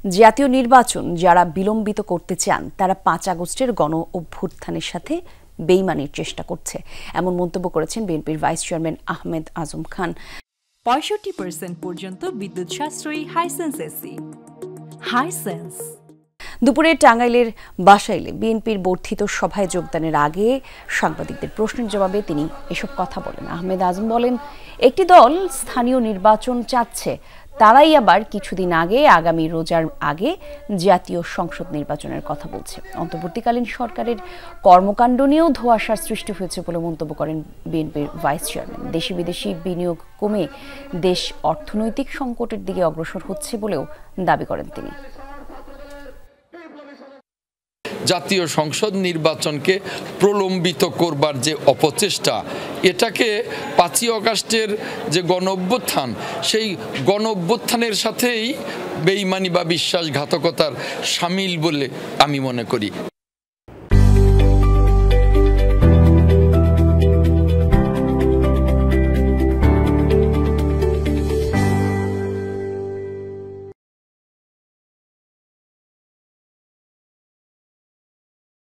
জাতীয় নির্বাচন যারা বিলম্বিত করতে চান তারা ৫ আগস্টের গণ অভ্যুত্থানের সাথে বেইমানির চেষ্টা করছে, এমন মন্তব্য করেছেন বিএনপির ভাইস চেয়ারম্যান আহমেদ আজম খান। ৬৫% পর্যন্ত বিদ্যুৎ সাশ্রয়ী হাইসেন্স এসি। হাইসেন্স দুপুরে টাঙ্গাইলের বাসাইলে বিএনপির বর্ধিত সভায় যোগদানের আগে সাংবাদিকদের প্রশ্নের জবাবে তিনি এসব কথা বলেন। আহমেদ আজম বলেন, একটি দল স্থানীয় নির্বাচন চাচ্ছে, তারাই আবার কিছুদিন আগে আগামী রোজার আগে জাতীয় সংসদ নির্বাচনের কথা বলছে। অন্তর্বর্তীকালীন সরকারের কর্মকাণ্ড নিয়েও ধোঁয়াশার সৃষ্টি হয়েছে বলে মন্তব্য করেন বিএনপির ভাইস চেয়ারম্যান। দেশি বিদেশি বিনিয়োগ কমে দেশ অর্থনৈতিক সংকটের দিকে অগ্রসর হচ্ছে বলেও দাবি করেন তিনি। জাতীয় সংসদ নির্বাচনকে প্রলম্বিত করবার যে অপচেষ্টা, এটাকে ৫ই আগস্টের যে গণ অভ্যুত্থান, সেই গণ অভ্যুত্থানের সাথেই বেইমানি বা বিশ্বাসঘাতকতার সামিল বলে আমি মনে করি।